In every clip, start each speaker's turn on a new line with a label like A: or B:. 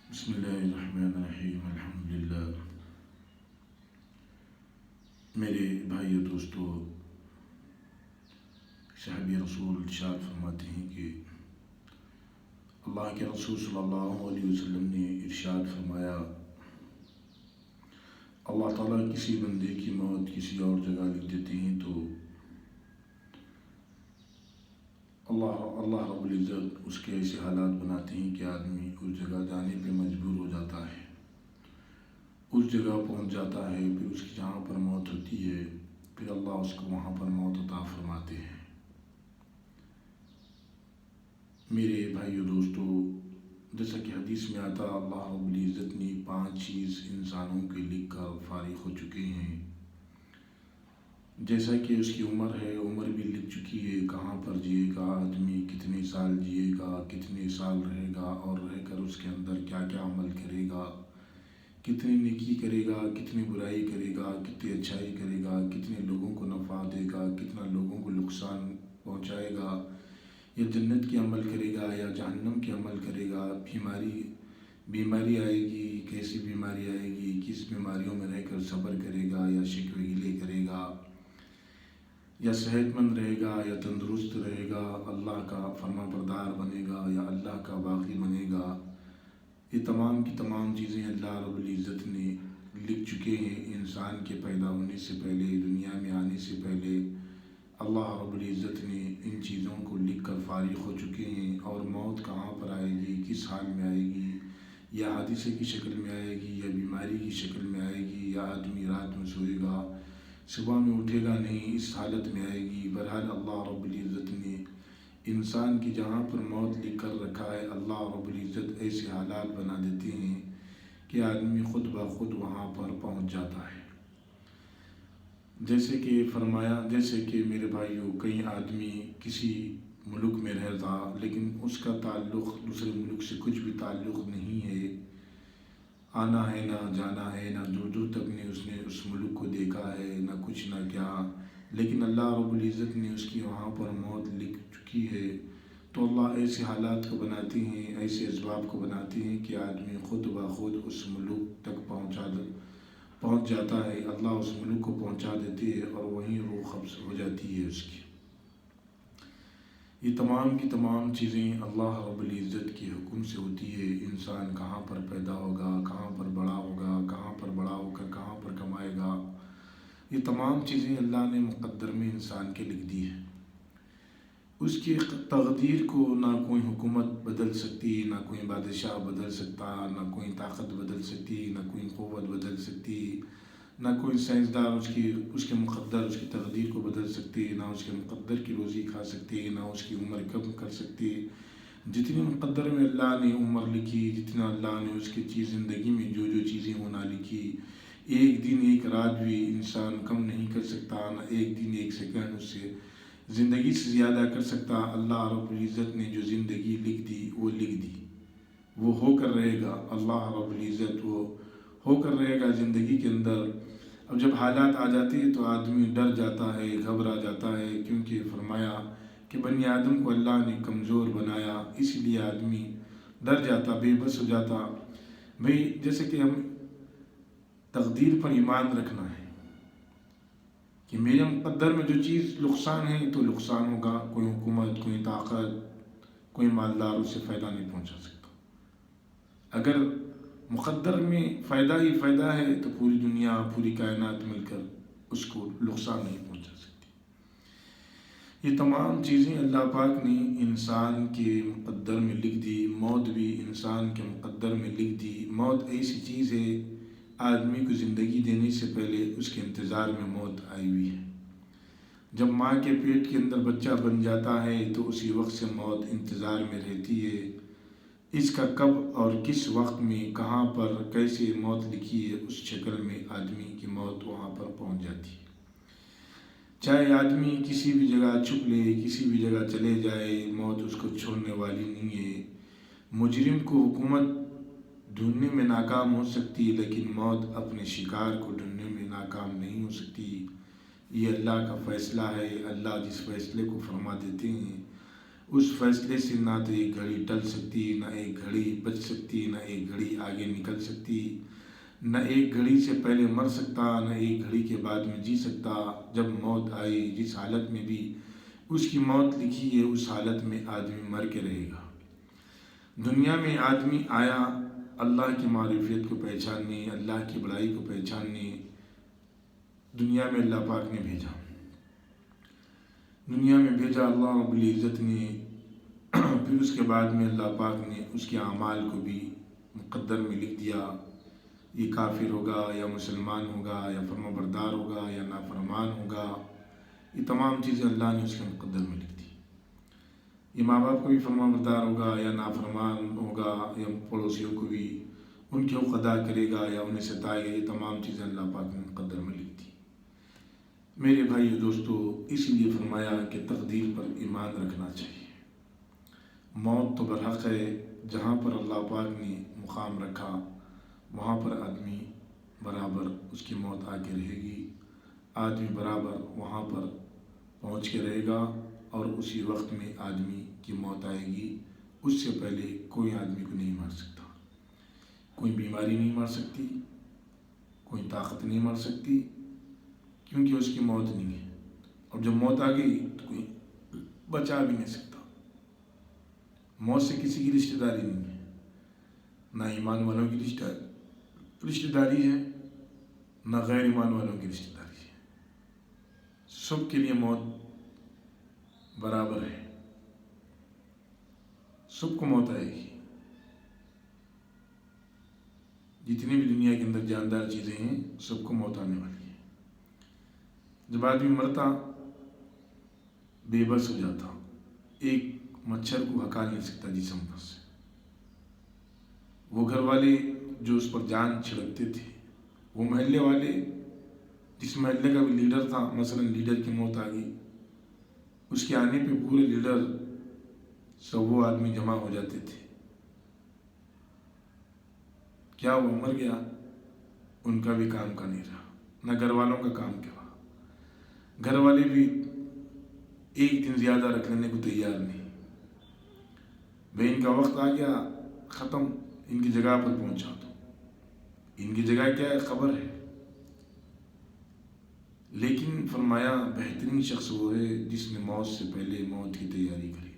A: بسم اللہ الرحمن الرحیم الحمدللہ۔ میرے بھائی و دوستو، صحابی رسول ارشاد فرماتے ہیں کہ اللہ کے رسول صلی اللہ علیہ وسلم نے ارشاد فرمایا، اللہ تعالیٰ کسی بندے کی موت کسی اور جگہ لکھ دیتے ہیں تو اللہ رب العزت اس کے ایسے حالات بناتے ہیں کہ آدمی اس جگہ جانے پہ مجبور ہو جاتا ہے، اس جگہ پہنچ جاتا ہے، پھر اس کی جہاں پر موت ہوتی ہے پھر اللہ اس کو وہاں پر موت عطا فرماتے ہیں۔ میرے بھائیو دوستو، جیسا کہ حدیث میں آتا، اللہ رب العزت نے 5 چیز انسانوں کے لکھ کر فارغ ہو چکے ہیں، جیسا کہ اس کی عمر ہے، عمر بھی لکھ چکی ہے، کہاں پر جیے گا آدمی، کتنے سال جیے گا، کتنے سال رہے گا، اور رہ کر اس کے اندر کیا کیا عمل کرے گا، کتنی نیکی کرے گا، کتنی برائی کرے گا، کتنی اچھائی کرے گا، کتنے لوگوں کو نفع دے گا، کتنا لوگوں کو نقصان پہنچائے گا، یا جنت کی عمل کرے گا یا جہنم کی عمل کرے گا، بیماری آئے گی، کیسی بیماری آئے گی، کس بیماریوں میں رہ کر صبر کرے گا یا شکوے گلے کرے گا، یا صحت مند رہے گا یا تندرست رہے گا، اللہ کا فرما بردار بنے گا یا اللہ کا باغی بنے گا۔ یہ تمام کی تمام چیزیں اللہ رب العزت نے لکھ چکے ہیں انسان کے پیدا ہونے سے پہلے، دنیا میں آنے سے پہلے اللہ رب العزت نے ان چیزوں کو لکھ کر فارغ ہو چکے ہیں۔ اور موت کہاں پر آئے گی، کس حال میں آئے گی، یا حادثے کی شکل میں آئے گی یا بیماری کی شکل میں آئے گی، یا آدمی رات میں سوئے گا صبح میں اٹھے گا نہیں، اس حالت میں آئے گی۔ بہرحال اللہ رب العزت نے انسان کی جہاں پر موت لکھ کر رکھا ہے، اللہ رب العزت ایسے حالات بنا دیتے ہیں کہ آدمی خود بخود وہاں پر پہنچ جاتا ہے۔ جیسے کہ فرمایا، جیسے کہ میرے بھائیوں، کئی آدمی کسی ملک میں رہتا لیکن اس کا تعلق دوسرے ملک سے کچھ بھی تعلق نہیں ہے، آنا ہے نہ جانا ہے، نہ دور دور تک اس نے اس ملک کو دیکھا ہے، نہ کچھ نہ کیا، لیکن اللہ رب العزت نے اس کی وہاں پر موت لکھ چکی ہے۔ تو اللہ ایسے حالات کو بناتے ہیں، ایسے اسباب کو بناتے ہیں کہ آدمی خود بخود اس ملک تک پہنچ جاتا ہے، اللہ اس ملک کو پہنچا دیتے ہیں اور وہیں روح قبض ہو جاتی ہے اس کی۔ یہ تمام کی تمام چیزیں اللہ رب العزت کے حکم سے ہوتی ہے۔ انسان کہاں پر پیدا ہوگا، کہاں پر بڑا ہوگا، کہاں پر بڑا ہو کر کہاں پر کمائے گا، یہ تمام چیزیں اللہ نے مقدر میں انسان کے لکھ دی ہے۔ اس کی تقدیر کو نہ کوئی حکومت بدل سکتی، نہ کوئی بادشاہ بدل سکتا، نہ کوئی طاقت بدل سکتی، نہ کوئی قوت بدل سکتی، نہ کوئی سائنسدان اس کے مقدر، اس کی تقدیر کو بدل سکتی، نہ اس کے مقدر کی روزی کھا سکتی، نہ اس کی عمر کم کر سکتی۔ جتنی مقدر میں اللہ نے عمر لکھی، جتنا اللہ نے اس کی زندگی میں جو چیزیں ہونا لکھی، ایک دن ایک رات بھی انسان کم نہیں کر سکتا، نہ ایک دن ایک سیکنڈ اس سے زندگی سے زیادہ کر سکتا۔ اللہ رب العزت نے جو زندگی لکھ دی وہ لکھ دی، وہ ہو کر رہے گا۔ اللہ رب العزت وہ ہو کر رہے گا زندگی کے اندر۔ اب جب حالات آ جاتے ہیں تو آدمی ڈر جاتا ہے، گھبرا جاتا ہے، کیونکہ فرمایا کہ بنی آدم کو اللہ نے کمزور بنایا، اس لیے آدمی ڈر جاتا، بے بس ہو جاتا۔ بھئی جیسے کہ ہم تقدیر پر ایمان رکھنا ہے کہ میرے مقدر میں جو چیز نقصان ہے تو نقصان ہوگا، کوئی حکومت، کوئی طاقت، کوئی مالدار اسے فائدہ نہیں پہنچا سکتا۔ اگر مقدر میں فائدہ ہی فائدہ ہے تو پوری دنیا، پوری کائنات مل کر اس کو نقصان نہیں پہنچا سکتی۔ یہ تمام چیزیں اللہ پاک نے انسان کے مقدر میں لکھ دی۔ موت بھی انسان کے مقدر میں لکھ دی۔ موت ایسی چیز ہے، آدمی کو زندگی دینے سے پہلے اس کے انتظار میں موت آئی ہوئی ہے۔ جب ماں کے پیٹ کے اندر بچہ بن جاتا ہے تو اسی وقت سے موت انتظار میں رہتی ہے۔ اس کا کب اور کس وقت میں، کہاں پر، کیسے موت لکھی ہے، اس شکل میں آدمی کی موت وہاں پر پہنچ جاتی ہے۔ چاہے آدمی کسی بھی جگہ چھپ لے، کسی بھی جگہ چلے جائے، موت اس کو چھوڑنے والی نہیں ہے۔ مجرم کو حکومت ڈھونڈنے میں ناکام ہو سکتی ہے لیکن موت اپنے شکار کو ڈھونڈنے میں ناکام نہیں ہو سکتی۔ یہ اللہ کا فیصلہ ہے۔ اللہ جس فیصلے کو فرما دیتے ہیں اس فیصلے سے نہ تو ایک گھڑی ٹل سکتی، نہ ایک گھڑی بچ سکتی، نہ ایک گھڑی آگے نکل سکتی، نہ ایک گھڑی سے پہلے مر سکتا، نہ ایک گھڑی کے بعد میں جی سکتا۔ جب موت آئی، جس حالت میں بھی اس کی موت لکھی ہے، اس حالت میں آدمی مر کے رہے گا۔ دنیا میں آدمی آیا اللہ کی معرفت کو پہچاننے، اللہ کی بڑائی کو پہچاننے دنیا میں اللہ پاک نے بھیجا۔ دنیا میں بھیجا اللہ رب العزت نے، پھر اس کے بعد میں اللہ پاک نے اس کے اعمال کو بھی مقدر میں لکھ دیا۔ یہ کافر ہوگا یا مسلمان ہوگا یا فرما بردار ہوگا یا نافرمان ہوگا، یہ تمام چیزیں اللہ نے اس کے مقدر میں لکھ دی۔ یہ ماں باپ کو بھی فرما بردار ہوگا یا نافرمان ہوگا، یا پڑوسیوں کو بھی ان کے حقوق ادا کرے گا یا انہیں ستائے گا، یہ تمام چیزیں اللہ پاک نے مقدر میں لکھ دی۔ میرے بھائی دوستو، اسی لیے فرمایا کہ تقدیر پر ایمان رکھنا چاہیے۔ موت تو برحق ہے، جہاں پر اللہ پاک نے مقام رکھا وہاں پر آدمی برابر اس کی موت آ کے رہے گی، آدمی برابر وہاں پر پہنچ کے رہے گا، اور اسی وقت میں آدمی کی موت آئے گی۔ اس سے پہلے کوئی آدمی کو نہیں مار سکتا، کوئی بیماری نہیں مار سکتی، کوئی طاقت نہیں مار سکتی، کیونکہ اس کی موت نہیں ہے۔ اور جب موت آ گئی تو کوئی بچا بھی نہیں سکتا۔ موت سے کسی کی رشتہ داری نہیں ہے، نہ ایمان والوں کی رشتہ داری ہے، نہ غیر ایمان والوں کی رشتہ داری ہے۔ سب کے لیے موت برابر ہے، سب کو موت آئے گی۔ جتنی بھی دنیا کے اندر جاندار چیزیں ہیں سب کو موت آنے والی ہے۔ جب آدمی مرتا بے بس ہو جاتا، ایک مچھر کو ہکا نہیں سکتا جسم پر سے۔ وہ گھر والے جو اس پر جان چھڑکتے تھے، وہ محلے والے جس محلے کا بھی لیڈر تھا، مثلا لیڈر کی موت آ گئی، اس کے آنے پہ پورے لیڈر سب وہ آدمی جمع ہو جاتے تھے۔ کیا وہ مر گیا؟ ان کا بھی کام کا نہیں رہا، نہ گھر والوں کا کام کیا رہا۔ گھر والے بھی ایک دن زیادہ رکھ لینے کو تیار نہیں، بھائی ان کا وقت آ گیا، ختم، ان کی جگہ پر پہنچا دو۔ ان کی جگہ کیا ہے؟ قبر ہے۔ لیکن فرمایا بہترین شخص وہ ہے جس نے موت سے پہلے موت کی تیاری کری۔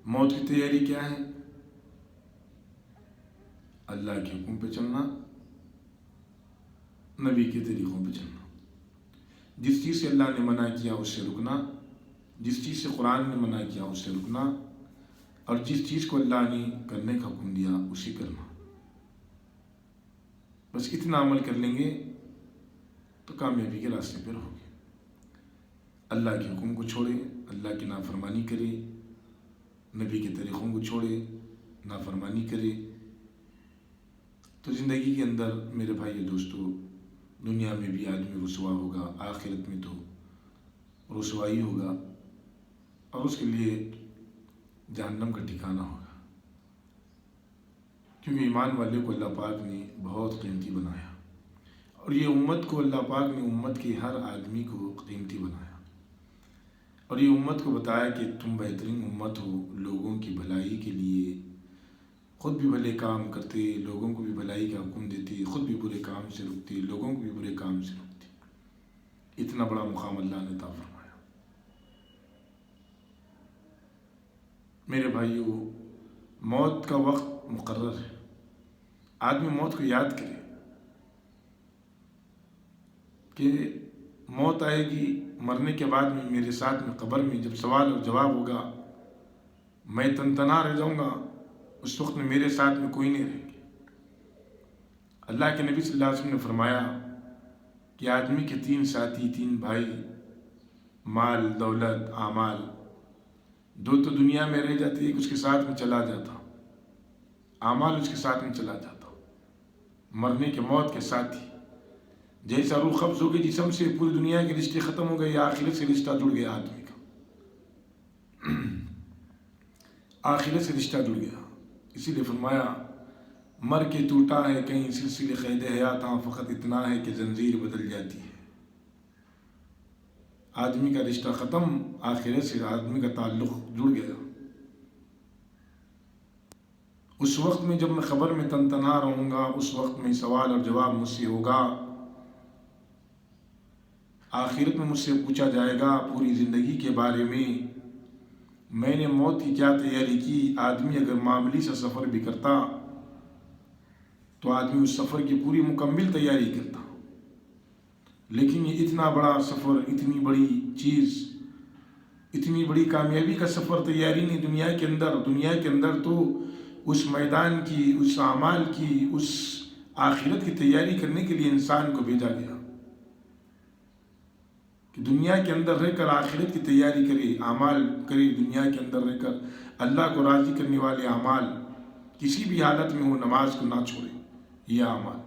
A: موت کی تیاری کیا ہے؟ اللہ کے حکم پہ چلنا، نبی کے طریقوں پہ چلنا، جس چیز سے اللہ نے منع کیا اس سے رکنا، جس چیز سے قرآن نے منع کیا اس سے رکنا، اور جس چیز کو اللہ نے کرنے کا حکم دیا اسے کرنا۔ بس اتنا عمل کر لیں گے تو کامیابی کے راستے پر ہوگے۔ اللہ کے حکم کو چھوڑے، اللہ کی نافرمانی کرے، نبی کے طریقوں کو چھوڑے، نافرمانی کرے، تو زندگی کے اندر میرے بھائی دوستو دنیا میں بھی آدمی رسوا ہوگا، آخرت میں تو رسوائی ہوگا، اور اس کے لیے جہنم کا ٹھکانہ ہوگا۔ کیونکہ ایمان والے کو اللہ پاک نے بہت قیمتی بنایا، اور یہ امت کو اللہ پاک نے امت کے ہر آدمی کو قیمتی بنایا، اور یہ امت کو بتایا کہ تم بہترین امت ہو، لوگوں کی بھلائی کے لیے خود بھی بھلے کام کرتے، لوگوں کو بھی بھلائی کا حکم دیتے، خود بھی برے کام سے رکتے، لوگوں کو بھی برے کام سے روکتے۔ اتنا بڑا مقام اللہ نے عطا فرمایا۔ میرے بھائیو، موت کا وقت مقرر ہے، آدمی موت کو یاد کرے کہ موت آئے گی، مرنے کے بعد میں میرے ساتھ میں قبر میں جب سوال اور جواب ہوگا، میں تنتنا رہ جاؤں گا، اس وقت میں میرے ساتھ میں کوئی نہیں رہے گا۔ اللہ کے نبی صلی اللہ علیہ وسلم نے فرمایا کہ آدمی کے 3 ساتھی، 3 بھائی، مال، دولت، اعمال، 2 تو دنیا میں رہ جاتے، ایک اس کے ساتھ میں چلا جاتا، اعمال اس کے ساتھ میں چلا جاتا، مرنے کے موت کے ساتھی۔ جیسا روح قبض ہو گئی جسم سے، پوری دنیا کے رشتے ختم ہو گئے، یا آخرت سے رشتہ جڑ گیا آدمی کا، آخرت سے رشتہ جڑ گیا۔ اسی لیے فرمایا مر کے ٹوٹا ہے کہیں سلسلے قید حیات، ہاں فقط اتنا ہے کہ زنجیر بدل جاتی ہے۔ آدمی کا رشتہ ختم، آخرت سے آدمی کا تعلق جڑ گیا۔ اس وقت میں جب میں خبر میں تنہا رہوں گا، اس وقت میں سوال اور جواب مجھ سے ہوگا۔ آخرت میں مجھ سے پوچھا جائے گا پوری زندگی کے بارے میں نے موت کی کیا تیاری کی۔ آدمی اگر معمولی سا سفر بھی کرتا تو آدمی اس سفر کی پوری مکمل تیاری کرتا، لیکن یہ اتنا بڑا سفر، اتنی بڑی چیز، اتنی بڑی کامیابی کا سفر تیاری نہیں دنیا کے اندر تو اس میدان کی، اس اعمال کی، اس آخرت کی تیاری کرنے کے لیے انسان کو بھیجا گیا کہ دنیا کے اندر رہ کر آخرت کی تیاری کرے، اعمال کرے، دنیا کے اندر رہ کر اللہ کو راضی کرنے والے اعمال، کسی بھی حالت میں وہ نماز کو نہ چھوڑے، یہ اعمال،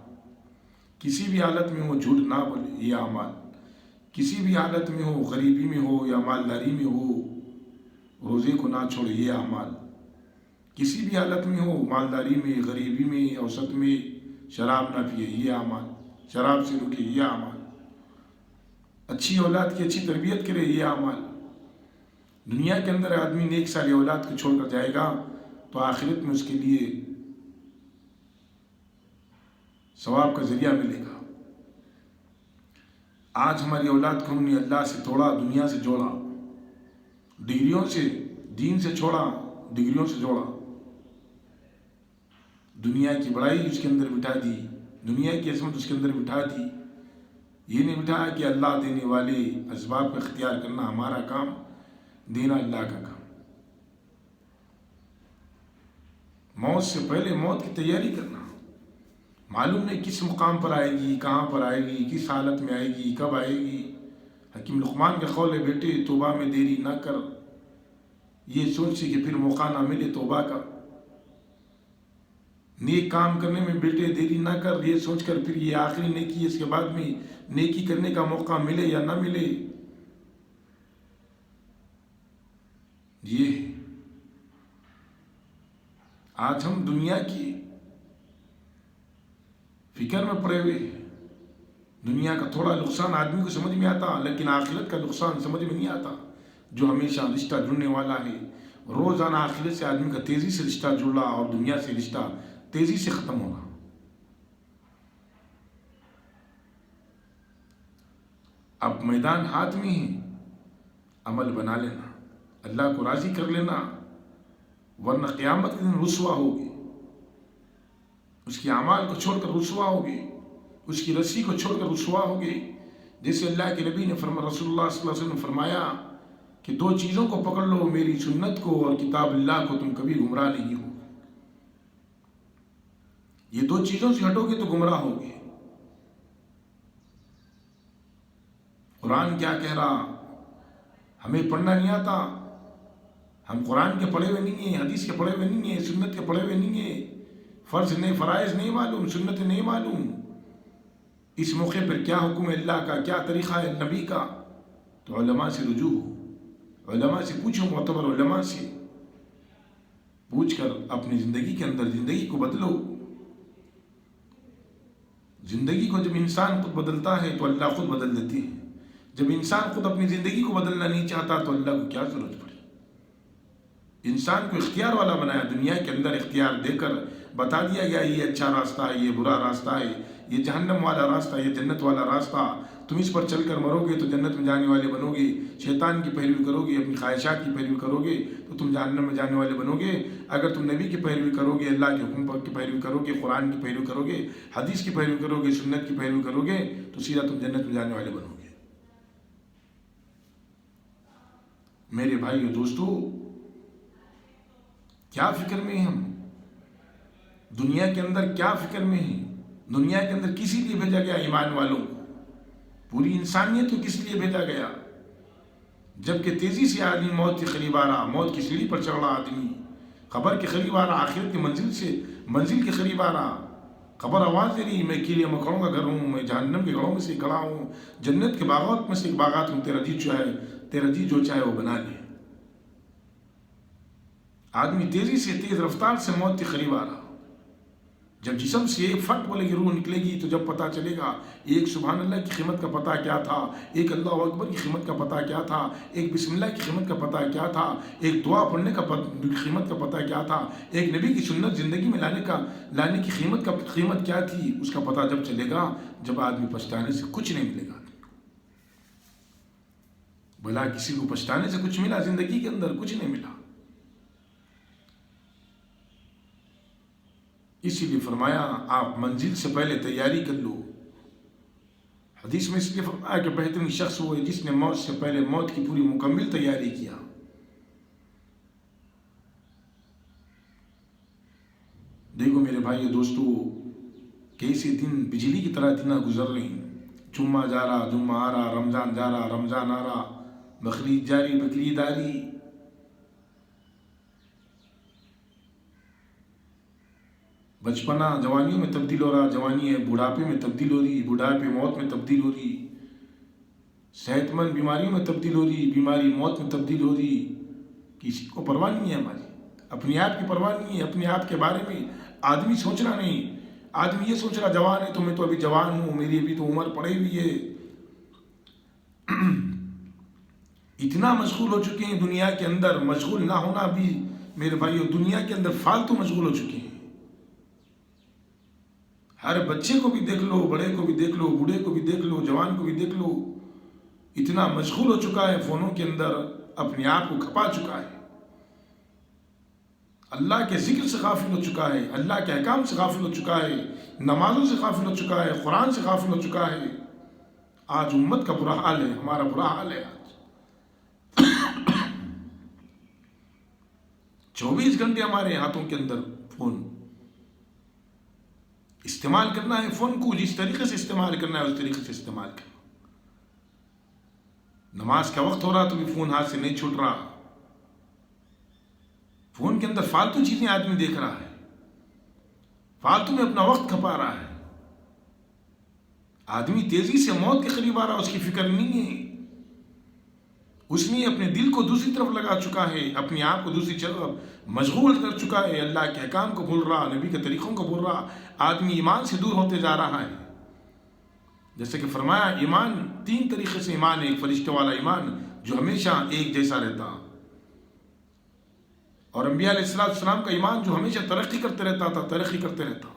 A: کسی بھی حالت میں وہ جھوٹ نہ بولے، یہ اعمال، کسی بھی حالت میں ہو، غریبی میں ہو یا مالداری میں ہو، روزے کو نہ چھوڑے، یہ اعمال، کسی بھی حالت میں ہو، مالداری میں، غریبی میں، اوسط میں شراب نہ پیے، یہ اعمال، شراب سے رکے، یہ اعمال، اچھی اولاد کی اچھی تربیت کرے، یہ اعمال۔ دنیا کے اندر آدمی نیک صالح اولاد کو چھوڑ کر جائے گا تو آخرت میں اس کے لیے ثواب کا ذریعہ ملے گا۔ آج ہماری اولاد کو ہم نے اللہ سے توڑا، دنیا سے جوڑا، ڈگریوں سے، دین سے چھوڑا، ڈگریوں سے جوڑا، دنیا کی بڑائی اس کے اندر بٹھا دی، دنیا کی عظمت اس کے اندر بٹھا دی۔ یہ نہیں بٹھایا کہ اللہ دینے والے اسباب کا اختیار کرنا ہمارا کام، دینا اللہ کا کام۔ موت سے پہلے موت کی تیاری کرنا، معلوم نہیں کس مقام پر آئے گی، کہاں پر آئے گی، کس حالت میں آئے گی، کب آئے گی۔ حکیم لقمان کا قول ہے، بیٹے توبہ میں دیری نہ کر، یہ سوچ کہ پھر موقع نہ ملے توبہ کا۔ نیک کام کرنے میں بیٹے دیری نہ کر، یہ سوچ کر پھر یہ آخری نیکی ہے، اس کے بعد میں نیکی کرنے کا موقع ملے یا نہ ملے۔ یہ آج ہم دنیا کی فکر میں پڑے ہوئے، دنیا کا تھوڑا نقصان آدمی کو سمجھ میں آتا، لیکن آخرت کا نقصان سمجھ میں نہیں آتا، جو ہمیشہ رشتہ جڑنے والا ہے۔ روزانہ آخرت سے آدمی کا تیزی سے رشتہ جڑ رہا اور دنیا سے رشتہ تیزی سے ختم ہو رہا۔ اب میدان ہاتھ میں ہے، عمل بنا لینا، اللہ کو راضی کر لینا، ورنہ قیامت کے دن رسوا ہوگی، اس کی اعمال کو چھوڑ کر رسوا ہوگی، اس کی رسی کو چھوڑ کر رسوا ہوگی۔ جیسے اللہ کے نبی نے فرمایا، رسول اللہ صلی اللہ علیہ وسلم نے فرمایا کہ دو چیزوں کو پکڑ لو، میری سنت کو اور کتاب اللہ کو، تم کبھی گمراہ نہیں ہو۔ یہ دو چیزوں سے ہٹو گے تو گمراہ ہوگے۔ قرآن کیا کہہ رہا، ہمیں پڑھنا نہیں آتا، ہم قرآن کے پڑھے ہوئے نہیں ہیں، حدیث کے پڑھے ہوئے نہیں ہیں، سنت کے پڑھے ہوئے نہیں ہیں، فرض نہیں، فرائض نہیں معلوم، سنت نہیں معلوم، اس موقع پر کیا حکم ہے اللہ کا، کیا طریقہ ہے نبی کا، تو علماء سے رجوع ہو، علماء سے پوچھو، معتبر علماء سے پوچھ کر اپنی زندگی کے اندر زندگی کو بدلو۔ زندگی کو جب انسان خود بدلتا ہے تو اللہ خود بدل دیتی ہے۔ جب انسان خود اپنی زندگی کو بدلنا نہیں چاہتا تو اللہ کو کیا ضرورت پڑی۔ انسان کو اختیار والا بنایا، دنیا کے اندر اختیار دے کر بتا دیا گیا یہ اچھا راستہ ہے، یہ برا راستہ ہے، یہ جہنم والا راستہ، یہ جنت والا راستہ، تم اس پر چل کر مرو گے تو جنت میں جانے والے بنو گے، شیطان کی پیروی کرو گے، اپنی خواہشات کی پیروی کرو گے تو تم جہنم میں جانے والے بنو گے۔ اگر تم نبی کی پیروی کرو گے، اللہ کے حکم کی پیروی کرو گے، قرآن کی پیروی کرو گے، حدیث کی پیروی کرو گے، سنت کی پیروی کرو گے تو سیدھا تم جنت میں جانے والے بنو گے۔ میرے بھائی اور دوستو، کیا فکر میں ہیں ہم؟ دنیا کے اندر کیا فکر میں ہیں؟ دنیا کے اندر کسی لیے بھیجا گیا؟ ایمان والوں کو، پوری انسانیت کو کس لیے بھیجا گیا؟ جبکہ تیزی سے آدمی موت کے قریب آ رہا، موت کی سیڑھی پر چڑھ رہا، آدمی قبر کے قریب آ رہا، آخرت کی منزل کے قریب آ رہا، قبر آواز دے رہی، میں کیلے مکڑوں کا گھر ہوں، میں جہنم کے گھروں میں سے کھڑا ہوں، جنت کے باغات میں سے ایک باغات ہوں، تیرا جی جو چاہے وہ بنا لے۔ آدمی تیزی سے، تیز رفتار سے موت کے قریب آ رہا۔ جب جسم سے ایک فٹ بولے کہ روح نکلے گی تو جب پتہ چلے گا ایک سبحان اللہ کی قیمت کا پتہ کیا تھا، ایک اللہ اکبر کی قیمت کا پتہ کیا تھا، ایک بسم اللہ کی قیمت کا پتہ کیا تھا، ایک دعا پڑھنے کا قیمت کا پتہ کیا تھا، ایک نبی کی سنت زندگی میں لانے کی قیمت کیا تھی، اس کا پتہ جب چلے گا جب آدمی پچھتانے سے کچھ نہیں ملے گا۔ بھلا کسی کو پچھتانے سے کچھ ملا؟ زندگی کے اندر کچھ نہیں ملا۔ اسی لیے فرمایا آپ منزل سے پہلے تیاری کر لو۔ حدیث میں اس لیے فرمایا کہ بہترین شخص وہ ہے جس نے موت سے پہلے موت کی پوری مکمل تیاری کیا۔ دیکھو میرے بھائی دوستو، کیسے دن بجلی کی طرح دن گزر رہے ہیں، جمعہ جا رہا، جمعہ آ رہا، رمضان جا رہا، رمضان آ رہا، بقرعید جاری، بقرعید آ رہی۔ بچپنا جوانیوں میں تبدیل ہو رہا، جوانی ہے بڑھاپے میں تبدیل ہو رہی، بڑھاپے موت میں تبدیل ہو رہی، صحت مند بیماریوں میں تبدیل ہو رہی، بیماری موت میں تبدیل ہو رہی۔ کسی کو پرواہ نہیں ہے ہماری، اپنے آپ کی پرواہ نہیں ہے، اپنے آپ کے بارے میں آدمی سوچنا نہیں۔ آدمی یہ سوچ رہا جوان ہے تو میں تو ابھی جوان ہوں، میری ابھی تو عمر پڑی ہوئی ہے۔ اتنا مشغول ہو چکے ہیں دنیا کے اندر، مشغول نہ ہونا بھی میرے بھائیو دنیا کے اندر فالتو مشغول ہو چکے ہیں۔ ہر بچے کو بھی دیکھ لو، بڑے کو بھی دیکھ لو، بوڑھے کو بھی دیکھ لو، جوان کو بھی دیکھ لو، اتنا مشغول ہو چکا ہے فونوں کے اندر، اپنے آپ کو کھپا چکا ہے، اللہ کے ذکر سے غافل ہو چکا ہے، اللہ کے احکام سے غافل ہو چکا ہے، نمازوں سے غافل ہو چکا ہے، قرآن سے غافل ہو چکا ہے۔ آج امت کا برا حال ہے، ہمارا برا حال ہے۔ آج 24 گھنٹے ہمارے ہاتھوں کے اندر فون، استعمال کرنا ہے فون کو جس طریقے سے استعمال کرنا ہے اس طریقے سے استعمال کرنا۔ نماز کا وقت ہو رہا تو بھی فون ہاتھ سے نہیں چھوٹ رہا، فون کے اندر فالتو چیزیں آدمی دیکھ رہا ہے، فالتو میں اپنا وقت کھپا رہا ہے۔ آدمی تیزی سے موت کے قریب آ رہا، اس کی فکر نہیں ہے، اس نے اپنے دل کو دوسری طرف لگا چکا ہے، اپنے آپ کو دوسری طرف مشغول کر چکا ہے، اللہ کے احکام کو بھول رہا، نبی کے طریقوں کو بھول رہا، آدمی ایمان سے دور ہوتے جا رہا ہے۔ جیسے کہ فرمایا ایمان 3 طریقے سے ایمان ہے، ایک فرشتوں والا ایمان جو ہمیشہ ایک جیسا رہتا، اور انبیاء علیہ السلام کا ایمان جو ہمیشہ ترقی کرتے رہتا،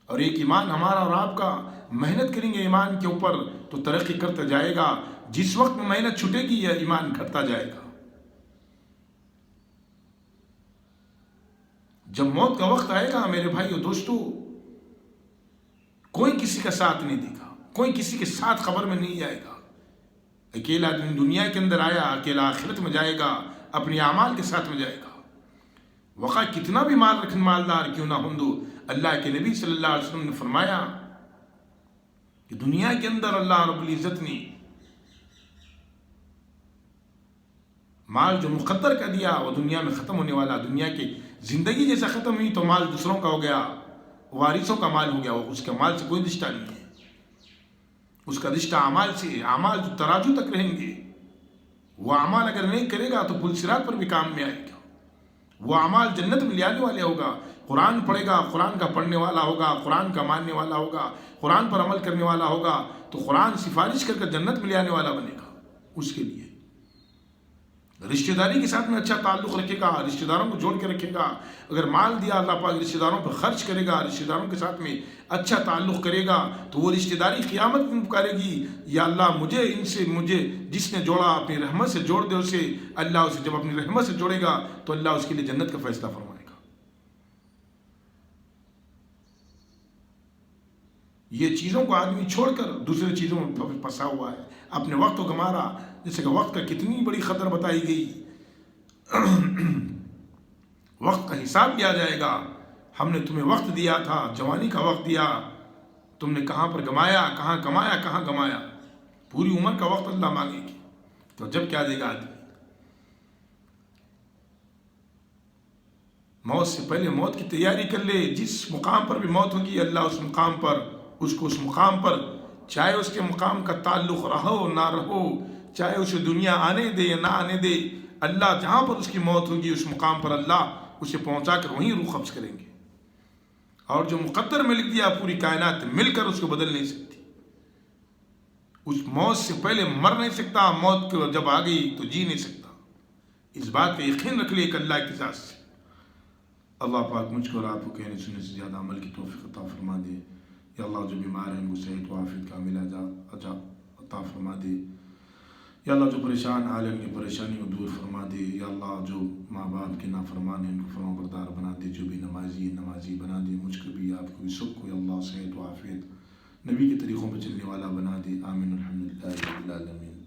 A: اور ایک ایمان ہمارا اور آپ کا محنت کریں گے ایمان کے اوپر تو ترقی کرتا جائے گا، جس وقت میں محنت چھٹے گی یہ ایمان گھٹتا جائے گا۔ جب موت کا وقت آئے گا میرے بھائیو دوستو، کوئی کسی کا ساتھ نہیں دے گا، کوئی کسی کے ساتھ خبر میں نہیں جائے گا، اکیلا دنیا کے اندر آیا، اکیلا آخرت میں جائے گا، اپنے اعمال کے ساتھ میں جائے گا۔ وقع کتنا بھی مالدار کیوں نہ ہوں، اللہ کے نبی صلی اللہ علیہ وسلم نے فرمایا کہ دنیا کے اندر اللہ رب العزت نے مال جو مقدر کر دیا وہ دنیا میں ختم ہونے والا، دنیا کی زندگی جیسا ختم ہوئی تو مال دوسروں کا ہو گیا، وارثوں کا مال ہو گیا، اس کے مال سے کوئی رشتہ نہیں ہے، اس کا رشتہ اعمال سے، اعمال جو ترازو تک رہیں گے، وہ اعمال اگر نہیں کرے گا تو پل صراط پر بھی کام میں آئے گا، وہ اعمال جنت میں لے آنے والے ہوگا۔ قرآن پڑھے گا، قرآن کا پڑھنے والا ہوگا، قرآن کا ماننے والا ہوگا، قرآن پر عمل کرنے والا ہوگا تو قرآن سفارش کر جنت میں لے آنے والا بنے گا۔ اس کے لیے رشتہ داری کے ساتھ میں اچھا تعلق رکھے گا، رشتہ داروں کو جوڑ کے رکھے گا، اگر مال دیا اللہ پاک رشتہ داروں پر خرچ کرے گا، رشتہ داروں کے ساتھ میں اچھا تعلق کرے گا تو وہ رشتہ داری قیامت میں پکارے گی، یا اللہ مجھے جس نے جوڑا اپنی رحمت سے جوڑ دے اسے، اللہ اسے جب اپنی رحمت سے جوڑے گا تو اللہ اس کے لیے جنت کا فیصلہ فرمائے گا۔ یہ چیزوں کو آدمی چھوڑ کر دوسرے چیزوں میں پھنسا ہوا ہے، اپنے وقت کو گنوا رہا، جیسے کہ وقت کا کتنی بڑی قدر بتائی گئی، وقت کا حساب لیا جائے گا۔ ہم نے تمہیں وقت دیا تھا، جوانی کا وقت دیا، تم نے کہاں پر گمایا، کہاں کمایا، کہاں گمایا، پوری عمر کا وقت اللہ مانگے گی تو جب کیا دے گا آدمی؟ موت سے پہلے موت کی تیاری کر لے، جس مقام پر بھی موت ہوگی اللہ اس مقام پر اس کو اس مقام پر، چاہے اس کے مقام کا تعلق رہو نہ رہو، چاہے اسے دنیا آنے دے یا نہ آنے دے، اللہ جہاں پر اس کی موت ہوگی اس مقام پر اللہ اسے پہنچا کر وہیں روح قبض کریں گے۔ اور جو مقدر میں لکھ دیا پوری کائنات مل کر اس کو بدل نہیں سکتی. اس موت سے پہلے مر نہیں سکتا، موت کو جب آ گئی تو جی نہیں سکتا. اس بات کا یقین رکھ لے کہ اللہ کی ذات سے. اللہ پاک مجھ کو اور آپ کو کہنے سننے سے زیادہ عمل کی توفیق عطا فرما دے. یا اللہ جو بیمار ہیں ان کو صحت و عافیت کاملہ عطا فرما دے. یا اللہ جو پریشان حال ہیں ان کی پریشانی کو دور فرما دے. یا اللہ جو ماں باپ کے نافرمان ہیں ان کو فرما بردار بنا دے. جو بھی نمازی بنا دے. مجھ کو بھی آپ کو بھی سب کو یا اللہ صحت و عافیت نبی کے طریقوں پہ چلنے والا بنا دے. آمین الحمدللہ رب العالمین.